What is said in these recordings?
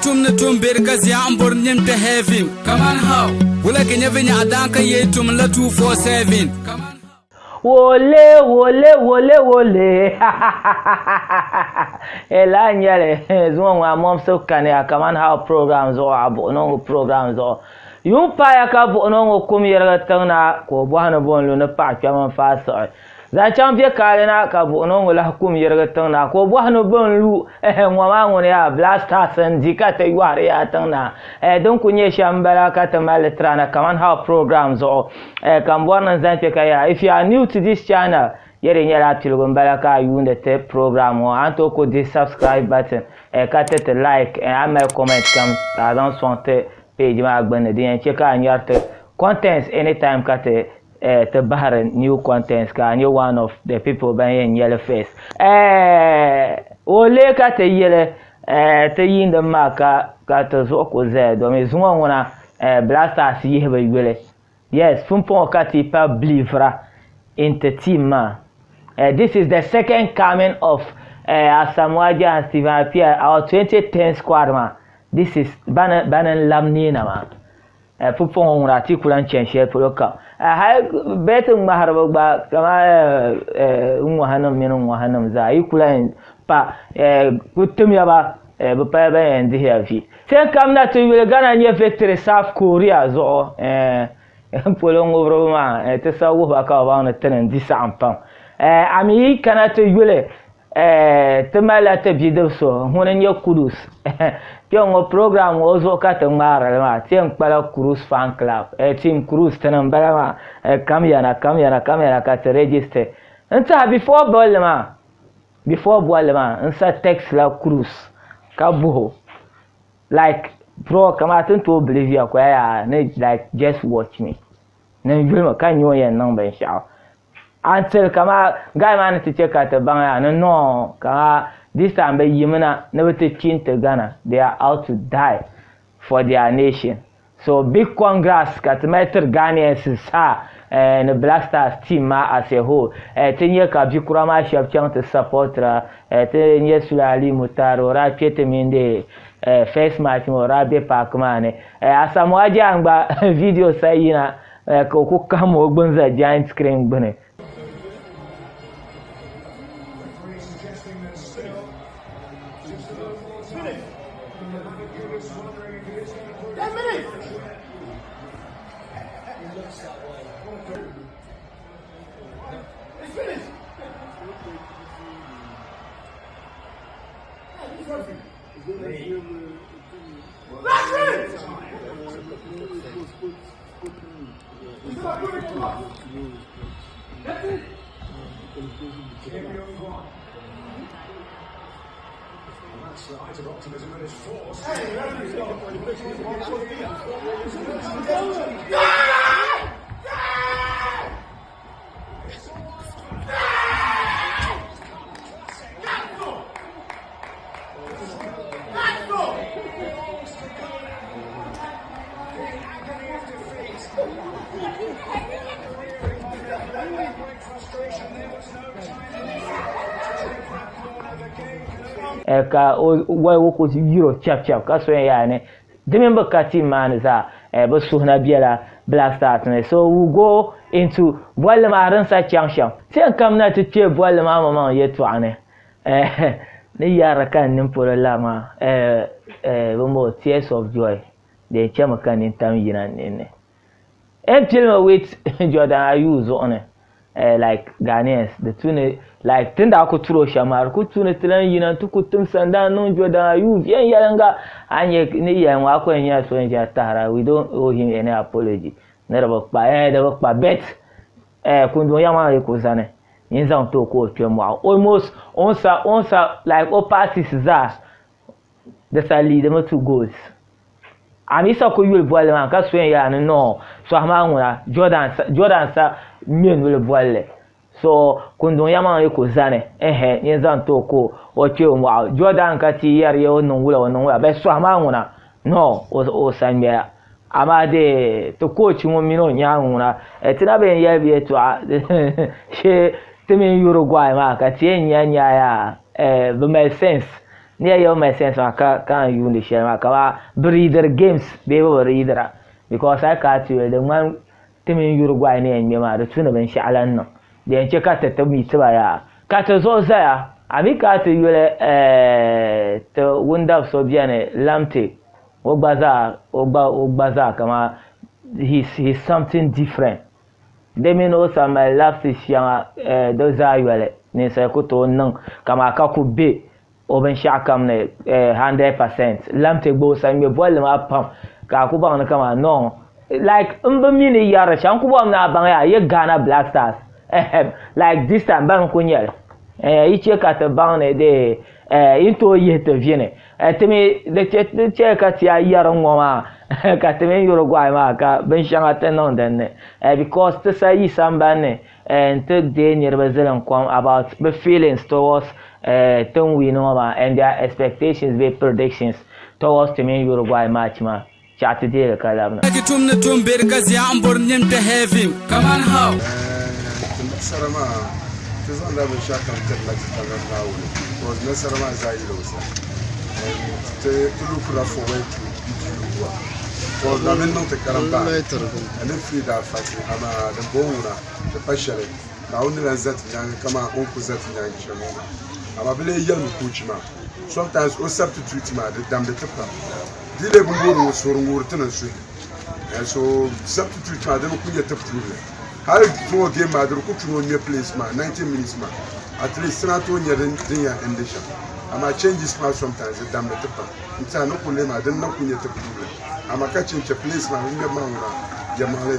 tum na tum bergazi ambor nyim te heaven. Kaman how? Wula kenya vinya adanka ye tum la 247. Kaman Wole ela nyale zwa mom so kane kaman how programs or abo no programs or yum pa ya ka bo no kum yera tangna ko bo hana bon lo na pa chaman fa so za cham be kale na ka bo no la kum yera tangna ko bo hana bon lu nwa ma ngone ya blaster san dikata yare ya tangna don kunye shambala ka ta maletrana kaman how programs or kan borna zante kaya. If you are new to this channel, yere nyala tilgon balaka yunde te program or anto ko the subscribe button ka te like and my comment come I don't want page ma agbane den check an yarte contents anytime ka te bahar new contents ka new one of the people ban yellow face ole ka te yele te yinde maka ka te zo ko ze do me zuwa wona blasters yebe yele. Yes, Fumpon Kati pa blivra into team. This is the second coming of Asamoah and Stephen Appiah, our 2010 squad man. This is Banan Lamnina man. Fumpon Rati couldn't change here for local. I better Maharaba Kama Umuhanam Minum za. You couldn't pa good to me about Bupaba and the heavy. Say come that you will gonna near victory South Korea so polong overma te sawu ba ka ba na tenen disampam ami kana te yule te mala te bido so honen ya kudus piongo program ozo ka te mara ma tien kpala cruise fan club team cruise tenan bala ma kamera ka te register nta before ball ma nsa text la cruise ka buho like bro, come out to Bolivia, like just watch me. Then you can you hear number shout until come out guy man to check out the bang no this time by Yemena never to change to Ghana. They are out to die for their nation. So big congrats got matter Ghanaians and the Black Stars team as a whole. 10 years Kabikurama Shapchan to support 10 years Sulali Mutaro Rapete Minde first match mo Rabe Parkman Asamoah Jangba video sayina ko kamo gbonza giant screen gbene. That's the height of optimism and its force. Ka wo ko yiro chap ka so ya ne demember ka team man za ba so na biela Black Stars ne. So we go into boile ma ran sa changshan sai kam na ta ce boile ma mama ya to ane ne yara kan nin polo lama bombo tears of joy de chama kan nin tam yinan ne tell me with Jordan Ayew on like Ghanaians the two like tunda aku turo shamar ku tuna tilan yinan tukutum sanda non Jordan Ayew yan yanga anye ni yan wa ko yan so yan tara. We don't owe him any apology never ba da ba bet kun do yama ko zane yin zan to ko twemo almost onsa like all passes za the sali the 2 goals ami sa ko yul boile man ka so yan no so ama ngura Jordan sa mien wele boile so kundon yama ko zane yin zan to ko o twemo Jordan ka ti yar yo non wula be so ama ngura no o sanbea amade to coach mo mino nyanguna tina ben yabi to she temi Uruguay ma ka tie nya ya be my sense ne yo my sense ka you the share ka breeder games be breeder because I ka to the man timin Uruguay ne en ma da tuna ban sha'alan nan da yake ka ta mi tiba ya ka ta zo zaya ami ka ta yule to wunda so biane lamte ogbaza kama he's something different they mean also my love is young those are yule ne sai ko to nan kama ka ku be oben shakam ne 100% lamte gbo sai me bol ma pam ka ku ba kama no like mini yara shan ku ba na ban ya Ghana Black Stars like this time ban kunyel ichi ka ta ban ne de into yete viene temi de che ka ti yara ngoma ka temi Uruguay ma ka ben shanga tenon den because to say sambane and to de near Brazilian come about the feelings towards ton we know and their expectations be predictions towards temi Uruguay match ma chat de kalamna kitum ne tum ber gas ya ambor nyem te heavy kaman how sarama tuzon da bin shaka ta lati ta nawo ko na sarama zai lo sa te tulu kura fo wetu bijuwa ko da men non te karamba ale fi da fati ama da bonura te pashare na woni la zat nyanga kama on ku zat nyanga shamo ama bele yanu kuchima sometimes o substitute ma de dam de tepa dile bunguru sorunguru tanan su so substitute ma da ku ya tepu how for game ma dur ku tuno ne place ma 90 minutes ma at least sanato nya den ya endisha ama changes ma sometimes dam de tepa nta no ku le ma den na ku ya tepu ama ka change place ma nge ma una ya male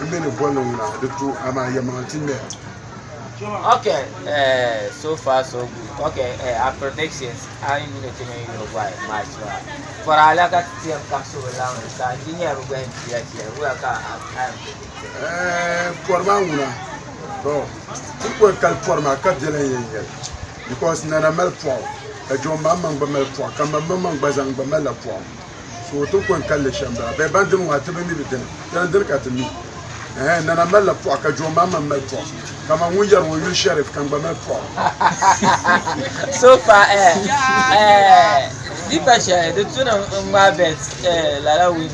mbene bono una de tu ama ya ma tinme. Okay, so far so good. Okay, our predictions are in the team in Uruguay match. For all I got team capsule around, so engineer we going to here. We are time. For Manguna, so people can form a cut because Nana Melfo, a John Mamman Bamelfo, Kamamang Bazang Bamela form. So to go and call the Shamba, they abandon what to be with them. Then look at me. And Nana Mela Poaka, John Mamman Melfo. Come on, we will sheriff can be Melfo. So far, Deepa share the tune of my bets, Lara win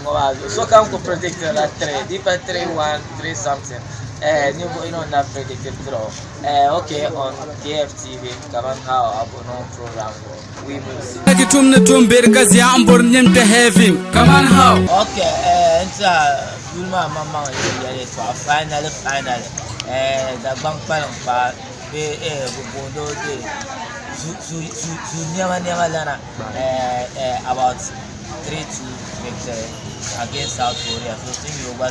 so come to predict that 3. Deepa 3-1, 3 something. You know that predicted draw. Okay, on KFTV, Kaman how abono program. We will see. Kitum ne tum ber gas ya ambor nyem te heavy kaman how. Okay, it's Bulma mama final. The bank palang pa be bondo de su nyama lana about 3-2 victory against South Korea. So think you was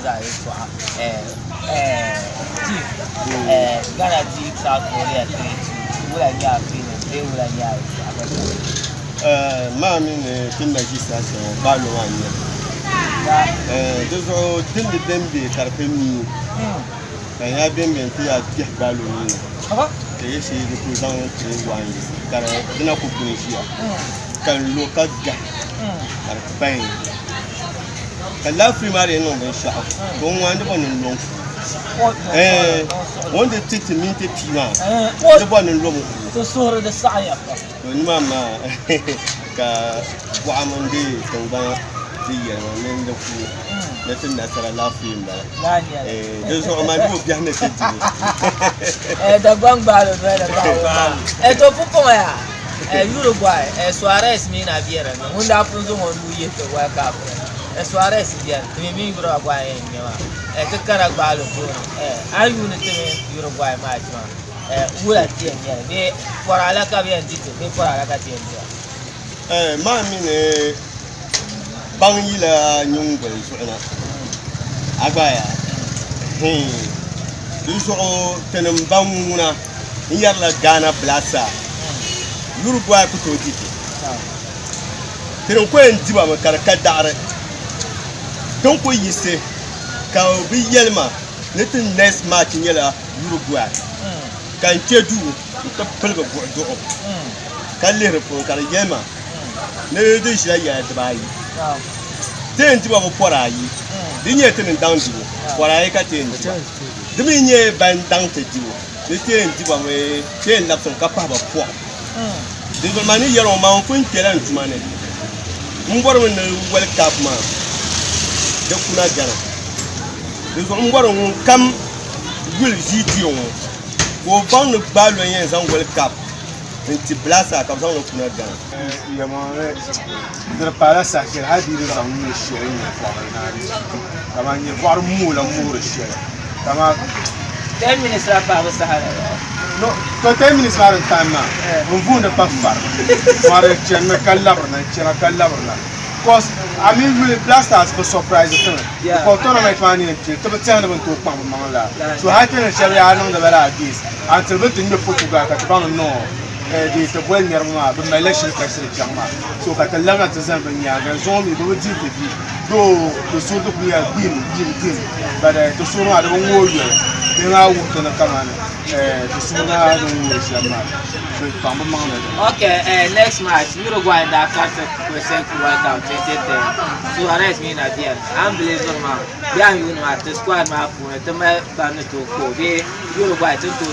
Ghana beat South Korea 3-2. Will I get feeling? They will I get. Mami ne kinda kisa ba lo wanya. Dozo tindi dembe karpemi. Ya dembe tia tia ba lo ni. Ke shi de ku zan tre wanya. Kara dina ku kunishia. Kan lo ka ga. Karpen. Kala primary no ben sha. Ko wanda bonin long. Wanda titi minti pima. De bonin long. To sore de saya. Ni mama ka wa amande kan ba diya men da ku da tun da sara lafiyin ba da so ma du biya ne titi da bang balo da bang to fuko ya Uruguay Suarez mi na biera no hunda punzo mo luye to wa ka Suarez biya mi Uruguay mi ma ka kara balo ko ayu ne te Uruguay ma ma wula tiyan ya be por ala ka bien dito be por ala ka tiyan ya ma mi ne bang yi la nyung gol suena agaya du so tenem banguna yar la Ghana blasa Uruguay ko to dito tenem ko en diba ma karaka dare don ko yise ka bi yelma netin next match nyela Uruguay kan kedu ta pelga gordo kan le repon kan yema ne de shi ya da bayi ten ti ba ko porai dinye ten down di porai ka ten dimi nye ban down te di ne ten ti ba me ten la son ka pa ba po Dingo mani yero ma on fun kelen tumane. Mboro ne World Cup ma. De kuna gana. Dingo mboro kam gul video wo ban no balo yen zan World Cup. Inti blasa ka zan kuna gana. Ya ma de para sa que ha di zan mu shere ni fa na ri. Kama ni var mu la mu shere. Kama 10 minutes la pa ba sahala. No, to 10 minutes var time na. Mun da pa far. Mare chen me kalabrna. Cause I mean really blasters for surprise the thing. For tournament man in to be tell them to come mangala. So how can I share ya no the vera this until we in the Portugal ka ba no di to bwen yarma be election ka sele chama. So ka talanga tazamba nya ga zombie do di TV. Do to so to ya dim. But to so no ada wo yo. Denga wo to na kamana. To so na do wo chama. Okay, next match, Uruguay and Qatar present World Cup 2010. So arrest me in a deal. Unbelievable man. Yeah, you know the squad map for the man to go. They Uruguay to go.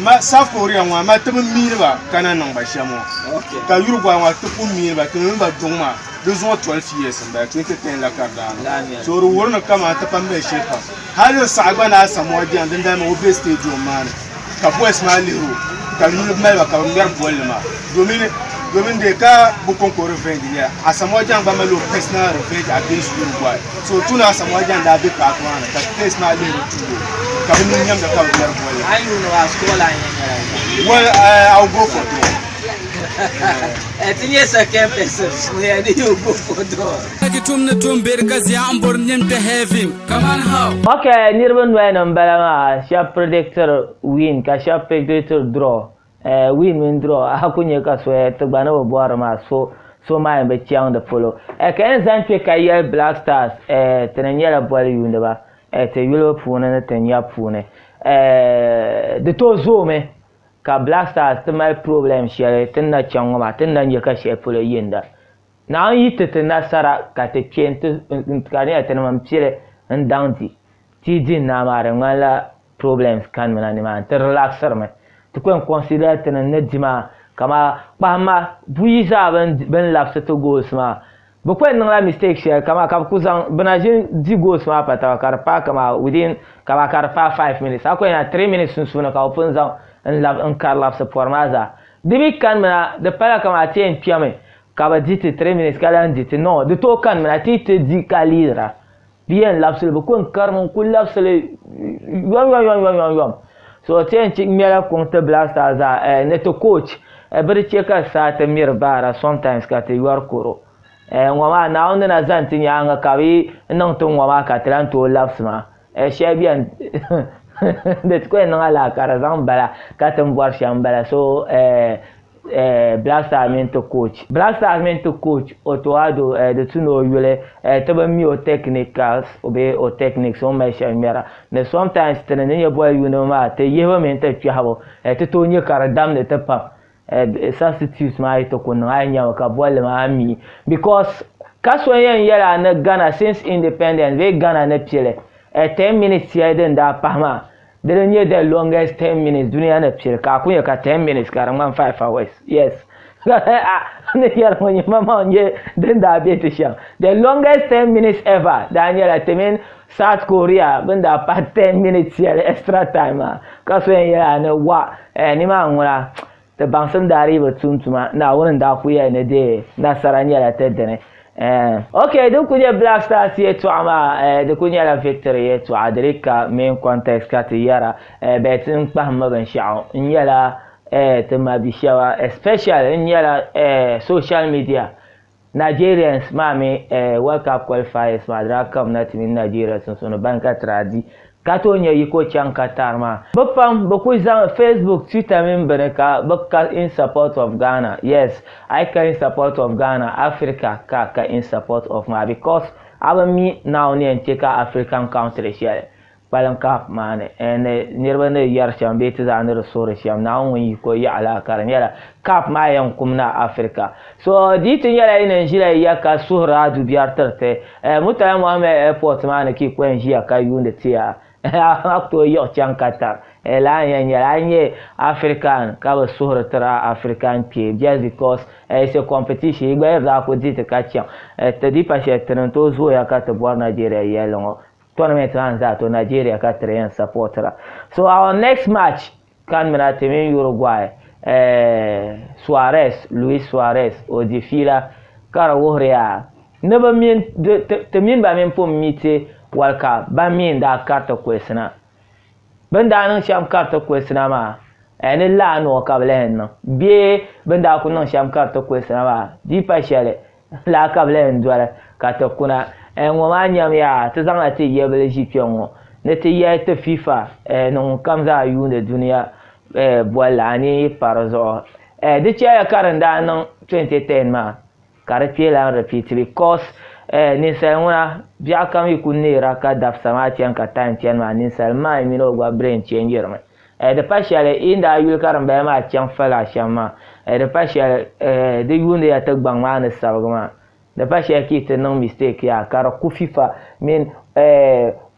Ma South Korea wa ma to mi ba kana non ba shamo. Okay. Ka Uruguay wa to mi ba to ba dongma. Those 12 years and back 2010 la cardano. So ru worno kama ta pambe shepa. Hali sagba na samoji and then mo be stadium man. Ka boys ma liru. Ka ni ma ka mer bolma. Domin de ka bu concours revenge ya. Asamoji ba ma lo personal revenge against Uruguay. So tuna asamoji da be ka twana ka personal liru tugo. Ka ni nyam da ka mer bolma. I know a school line. Well, I'll go for it. Tinye second person, yeah, you go for door. Kaman how? Okay, nirban wen umbalama, sharp predictor win, ka sharp predictor draw. Win draw. Hakunye ka so Dagbani wo boar ma so ma be chiang de follow. Ka zan pe ka yel Black Stars tenenya bol yunda ba. Te yulo pune na tenya pune. De to zome ka Black Stars te mal problem share tinna changoma tinna nyeka she polo yinda na yite te nasara ka te kente kani atena mampire ndanti ti din na mare ngala problems kan mena ni man te relaxer me te ko consider te na dima kama pama buiza ben lapse to goals ma bo ko nang la mistake share kama ka kuzan benajin di goals ma pata karpa kama within kama karpa 5 minutes ako na 3 minutes suna ka open zone en Carla se formaza. Dibi kan mena de pala kama tien piame kaba dite 3 minutes kala dite no de to kan mena tite di kalira bien lapsel bu kon karmon kul lapsel yom so tien chik mera konta blasta za neto coach bari cheka sa te mir bara sometimes ka te yor koro ngoma na onde na zanti nyanga kawi nang to ngoma ka tranto lapsma shebian de ko na la cara zambala katam war shambala so Black Stars mento coach otoado de tuno yule taba mi o technicals obe o techniques on me shamera ne sometimes tenenya boy you know ma te yeba mento twabo te tonye kara dam ne te pap substitute ma ito ko na anya ka bolle ma ami because kaswayen yela na Ghana since independence we Ghana na pile 10 minutes here then da pama then you the longest 10 minutes dunia na pile ka kunya ka 10 minutes ka ran 5 hours yes ne yar mo mama onye then da bete sham the longest 10 minutes ever Daniel Temen South Korea benda pa 10 minutes here extra time ka so ya na wa ni ma ngura the bansam dari ba tuntuma na wurin da kuya ne de na saranya la tedene okay donc kunya Black Stars yetu ama de kunya la victory yetu adrika main context kati yara betin pahma ban shao nyala tema bishawa especially nyala social media Nigerians mami World Cup qualifiers madra kam na timin Nigeria sun banka tradi katonya yiko chan Qatar ma bapam bakuza Facebook Twitter member ka bakka in support of Ghana. Yes, I can in support of Ghana, Africa ka in support of ma because aba mi now ne take African country share balan kap mane and nirba ne yar chambe ta zanar sore sham now when yiko ya ala karan yala kap ma yan kumna Africa so ditin yala ina jira ya ka suhra du biyar tarte mutane mu ame airport ma ne ki kwen jiya ka yunde tiya akto yo chan Qatar la anye African ka ba suhra African ke just because it's a competition gba za ko dit ka chiam te di pa che to zo ya ka te bor Nigeria yelongo tournament hanza to Nigeria ka train supporter. So our next match kan mena temin Uruguay Luis Suarez o difila kara wohria ne ba min te min ba min pom mite walka ba min da karta kwesna banda nan sham karta kwesna ma ene la no ka blen no bi banda ku nan sham karta kwesna ma di pa shele la ka blen dwala ka ta kuna ngo ma nyam ya te zanga te yebele jipiongo ne te ye te FIFA no kam za yunde duniya bola ni parazo de chia karanda nan 2010 ma karpe la repeat because ni selmuna bia kam ikunira ka dafsama tian ka tan tian ma ni selma mi no gwa brain changer ma de pashale inda yul karam ba ma tian fala shama de pashale de yunde ya tagbang ma ne sabgma de pashale ki te non mistake ya kara ku FIFA min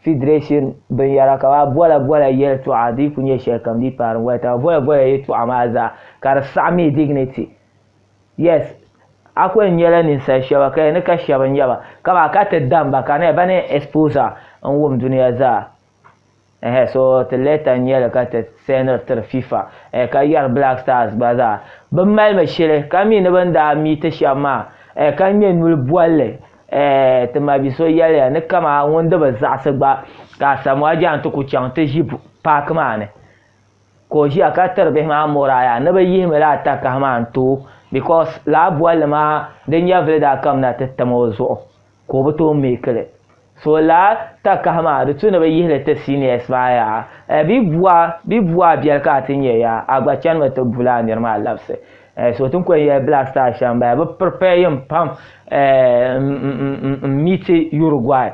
federation ben yara ka bola yel to adi kunye shekam di par wata bola yetu amaza kar sami dignity yes akwe nyela ni sa shaba ka ne ka shaba nyaba kama ka te damba kana bane exposer an wum duniya za so te leta nyela ka te senator FIFA ka yar Black Stars baza ban mal mashile kami ne banda mi ta shama ka mi nul bolle te ma biso yale ne kama wonda ba za sa ba ka samu ajan to ku chan te jib pak mane ko ji aka tarbe ma moraya ne ba yi mala ta ka man to because la boile ma den ya vle da kam na te tamozo ko ba to me kale so la ta ka ma da tuna ba yi le te senior spaya bi bua bial ka tinye ya agba chan ma to bula nirma lapse so tun ko ya Black Star shamba ba prepare pam miti Uruguay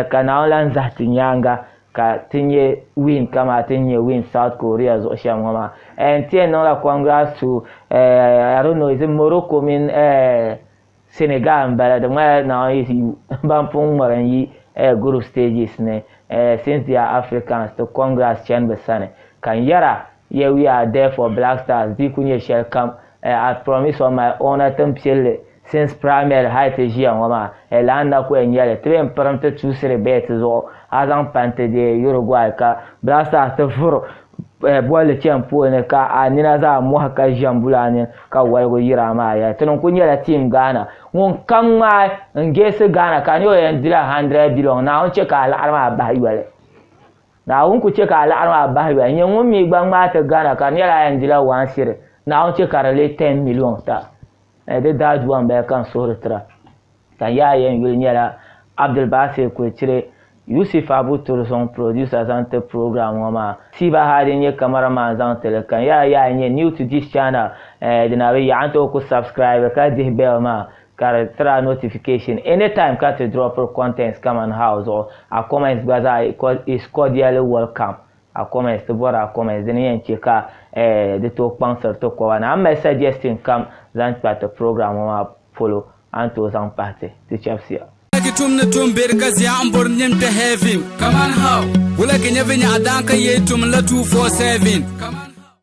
kana lan za tinyanga ka tinye win kama tinye win South Korea zo shamama and no la congrats to I don't know is it Morocco min Senegal but the way now is bampung maranyi group stages ne since they are Africans to congrats chen besane kan yara yeah we are there for Black Stars bi kunye shall come I promise on my own attempt since primary height is here mama elanda ko enyele tren pramte chusere bet zo azan pante de Uruguay ka Black Stars te furo boile champion ne ka anina za mu haka jambulani ka walgo yira ma ya tunon kunyela team Ghana won kamma ngese Ghana kan yo endila 100 billion na on cheka ala arma bahiwale na on ku cheka ala arma bahiwale nyen won mi gbangma te Ghana kan yela endila 1 sire na on cheka le 10 million ta de dad wan ba kan sortra kan ya yen yul nyela Abdul Basir ko chire Yusuf Abu Turson producer zante program wama siba hadin ye cameraman zante kan ya new to this channel dinawe ya anto ko subscribe ka dih bell ma kar tra notification anytime ka to drop contents KAMAN house or a comments gaza is cordially welcome a comments to bora comments den yen cheka de to sponsor to ko wana am suggesting kam zante pat program wama follow anto zan parte to chapsia tum na tum bergazi ambor nyem te heavy KAMAN how wala ke nyevenya adanka ye tum la 247